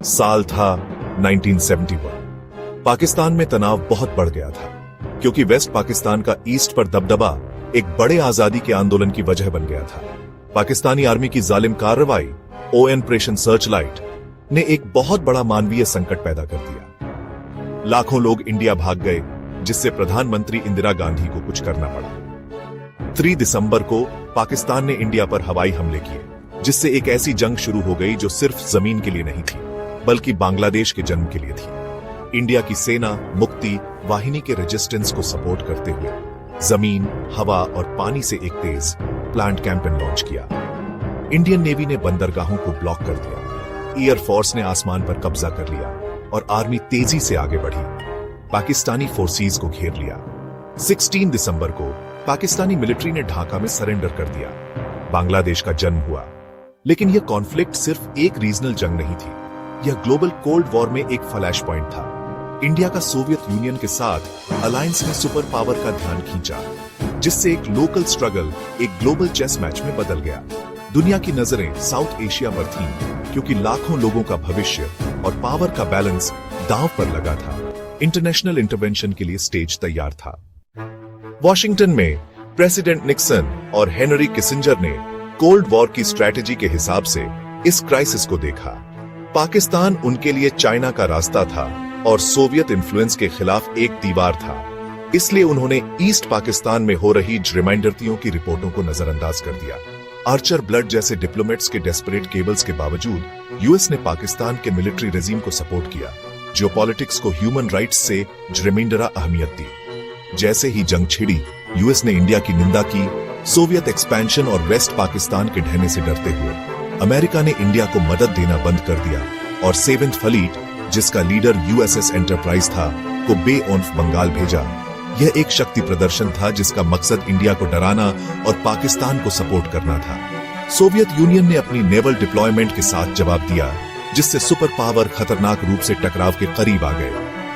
साल था 1971। पाकिस्तान में तनाव बहुत बढ़ गया था क्योंकि वेस्ट पाकिस्तान का ईस्ट पर दबदबा एक बड़े आजादी के आंदोलन की वजह बन गया था। पाकिस्तानी आर्मी की जालिम कार्रवाई ऑपरेशन सर्चलाइट ने एक बहुत बड़ा मानवीय संकट पैदा कर दिया। लाखों लोग इंडिया भाग गए, जिससे प्रधानमंत्री इंदिरा गांधी को कुछ करना पड़ा। 3 दिसंबर को पाकिस्तान ने इंडिया पर हवाई हमले किए, जिससे एक ऐसी जंग शुरू हो गई जो सिर्फ जमीन के लिए नहीं थी, बल्कि बांग्लादेश के जन्म के लिए थी। इंडिया की सेना मुक्ति वाहिनी के रेजिस्टेंस को सपोर्ट करते हुए जमीन, हवा और पानी से एक तेज प्लांट कैंपेन लॉन्च किया। इंडियन नेवी ने बंदरगाहों को ब्लॉक कर दिया, एयरफोर्स ने आसमान पर कब्जा कर लिया और आर्मी तेजी से आगे बढ़ी, पाकिस्तानी फोर्सेस को घेर लिया। 16 दिसंबर को पाकिस्तानी मिलिट्री ने ढाका में सरेंडर कर दिया। बांग्लादेश का जन्म हुआ। लेकिन यह कॉन्फ्लिक्ट सिर्फ एक रीजनल जंग नहीं थी, यह ग्लोबल कोल्ड वॉर में एक फ्लैश पॉइंट था। इंडिया का सोवियत यूनियन के साथ अलायंस ने सुपर पावर का ध्यान खींचा, जिससे एक लोकल स्ट्रगल एक ग्लोबल चेस मैच में बदल गया। दुनिया की नजरें साउथ एशिया पर थीं, क्योंकि लाखों लोगों का भविष्य और पावर का बैलेंस दांव पर लगा था। इंटरनेशनल इंटरवेंशन के लिए स्टेज तैयार था। वॉशिंगटन में प्रेसिडेंट निक्सन और हेनरी किसिंजर ने कोल्ड वॉर की स्ट्रैटेजी के हिसाब से इस क्राइसिस को देखा। पाकिस्तान उनके लिए चाइना का रास्ता था और सोवियत इन्फ्लुएंस के खिलाफ एक दीवार था। इसलिए उन्होंने ईस्ट पाकिस्तान में हो रही जरिमाइंडरतियों की रिपोर्टों को नजरअंदाज कर दिया। आर्चर ब्लड जैसे डिप्लोमेट्स के डेस्परेट केबल्स के बावजूद यूएस ने पाकिस्तान के मिलिट्री रेजिम को सपोर्ट किया। जियोपॉलिटिक्स को ह्यूमन राइट्स से जरिमाइंडरा अहमियत दी। जैसे ही जंग छिड़ी, यूएस ने इंडिया की निंदा की। सोवियत एक्सपेंशन और वेस्ट पाकिस्तान के ढहने से डरते हुए अमेरिका ने इंडिया को मदद देना बंद कर दिया और 7th फ्लीट, जिसका लीडर यूएसएस एंटरप्राइज था, को बे ऑफ बंगाल भेजा। यह एक शक्ति प्रदर्शन था जिसका मकसद इंडिया को डराना और पाकिस्तान को सपोर्ट करना था। सोवियत यूनियन ने अपनी नेवल डिप्लॉयमेंट के साथ जवाब दिया, जिससे सुपर पावर खतरनाक रूप से टकराव के करीब आ गए।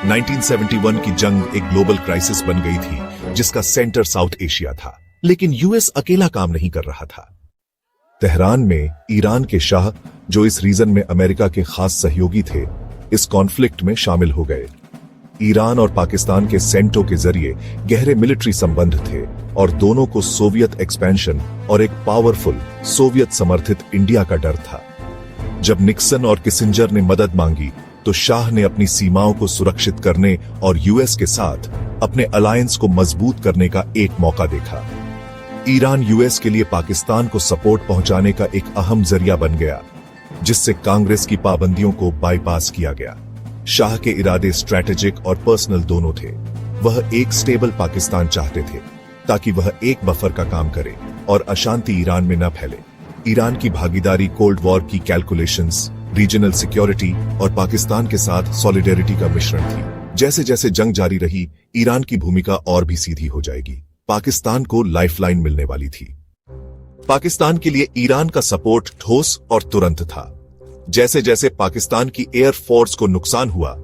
1971 की जंग एक ग्लोबल क्राइसिस बन गई थी, जिसका सेंटर साउथ एशिया था। लेकिन यूएस अकेला काम नहीं कर रहा था। तेहरान में ईरान के शाह, जो इस रीजन में अमेरिका के खास सहयोगी थे, इस कॉन्फ्लिक्ट में शामिल हो गए। ईरान और पाकिस्तान के सेंटो के जरिए गहरे मिलिट्री संबंध थे और दोनों को सोवियत एक्सपेंशन और एक पावरफुल सोवियत समर्थित इंडिया का डर था। जब निक्सन और किसिंजर ने मदद मांगी, तो शाह ने अपनी सीमाओं को सुरक्षित करने और यूएस के साथ अपने अलायंस को मजबूत करने का एक मौका देखा। ईरान यूएस के लिए पाकिस्तान को सपोर्ट पहुंचाने का एक अहम जरिया बन गया, जिससे कांग्रेस की पाबंदियों को बाईपास किया गया। शाह के इरादे स्ट्रैटेजिक और पर्सनल दोनों थे। वह एक स्टेबल पाकिस्तान चाहते थे, ताकि वह एक बफर का काम करे और अशांति ईरान में न फैले। ईरान की भागीदारी कोल्ड वॉर की कैलकुलेशंस, रीजनल सिक्योरिटी और पाकिस्तान के साथ सॉलिडेरिटी का मिश्रण थी। जैसे जैसे जंग जारी रही, ईरान की भूमिका और भी सीधी हो जाएगी। पाकिस्तान को लाइफलाइन मिलने वाली थी। पाकिस्तान के लिए ईरान का सपोर्ट ठोस और तुरंत था। जैसे जैसे पाकिस्तान की एयर फोर्स को नुकसान हुआ,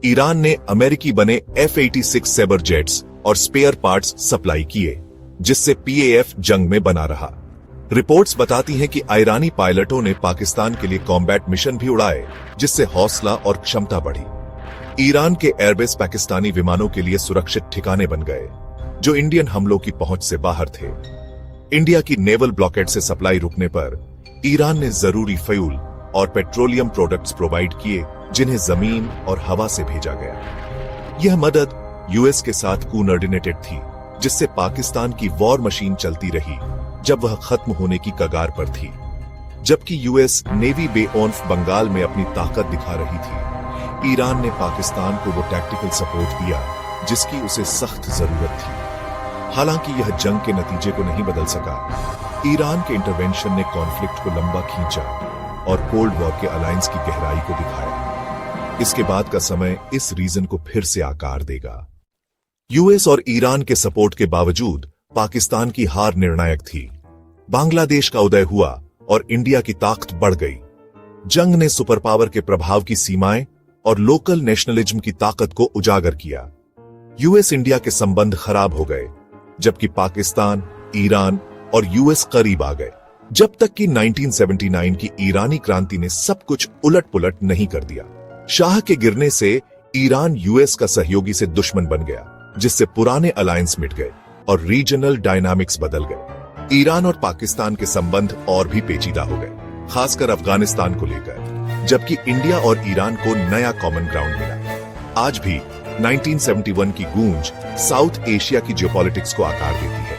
ईरान ने अमेरिकी बने F-86 सेबर जेट्स और स्पेयर पार्ट्स सप्लाई किए, जिससे PAF जंग में बना रहा। रिपोर्ट्स बताती हैं कि ईरानी पायलटों ने पाकिस्तान के लिए कॉम्बैट मिशन भी उड़ाए, जिससे हौसला और क्षमता बढ़ी। ईरान के एयरबेस पाकिस्तानी विमानों के लिए सुरक्षित ठिकाने बन गए, जो इंडियन हमलों की पहुंच से बाहर थे। इंडिया की नेवल ब्लॉकेड से सप्लाई रुकने पर ईरान ने जरूरी फ्यूल और पेट्रोलियम प्रोडक्ट्स प्रोवाइड किए, जिन्हें जमीन और हवा से भेजा गया। यह मदद यूएस के साथ कोऑर्डिनेटेड थी, जिससे पाकिस्तान की वॉर मशीन चलती रही जब वह खत्म होने की कगार पर थी। जबकि US Navy Bay of Bengal में अपनी ताकत दिखा रही थी, ईरान ने पाकिस्तान को वो टैक्टिकल सपोर्ट दिया जिसकी उसे सख्त जरूरत थी। हालांकि यह जंग के नतीजे को नहीं बदल सका। ईरान के इंटरवेंशन ने कॉन्फ्लिक्ट को लंबा खींचा और कोल्ड वॉर के अलायंस की गहराई को दिखाया। इसके बाद का समय इस रीजन को फिर से आकार देगा। यूएस और ईरान के सपोर्ट के बावजूद पाकिस्तान की हार निर्णायक थी। बांग्लादेश का उदय हुआ और इंडिया की ताकत बढ़ गई। जंग ने सुपर पावर के प्रभाव की सीमाएं और लोकल नेशनलिज्म की ताकत को उजागर किया। यूएस इंडिया के संबंध खराब हो गए, जबकि पाकिस्तान, ईरान और यूएस करीब आ गए। जब तक कि 1979 की ईरानी क्रांति ने सब कुछ उलट-पुलट नहीं कर दिया। शाह के गिरने से ईरान यूएस का सहयोगी से दुश्मन बन गया, जिससे पुराने अलायंस मिट गए और रीजनल डायनामिक्स बदल गए। ईरान और पाकिस्तान के संबंध और भी पेचीदा हो गए, खासकर अफगानिस्तान को लेकर, जबकि इंडिया और ईरान को नया कॉमन ग्राउंड मिला। आज भी 1971 की गूंज साउथ एशिया की जियोपॉलिटिक्स को आकार देती है।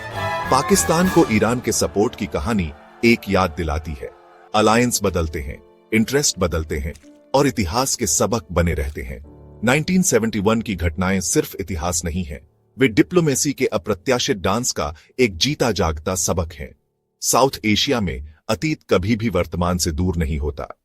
पाकिस्तान को ईरान के सपोर्ट की कहानी एक याद दिलाती है। अलायंस बदलते हैं, इंटरेस्ट बदलते हैं और इतिहास के सबक बने रहते हैं। 1971 की घटनाएं सिर्फ इतिहास नहीं है, वे डिप्लोमेसी के अप्रत्याशित डांस का एक जीता जागता सबक हैं। साउथ एशिया में अतीत कभी भी वर्तमान से दूर नहीं होता।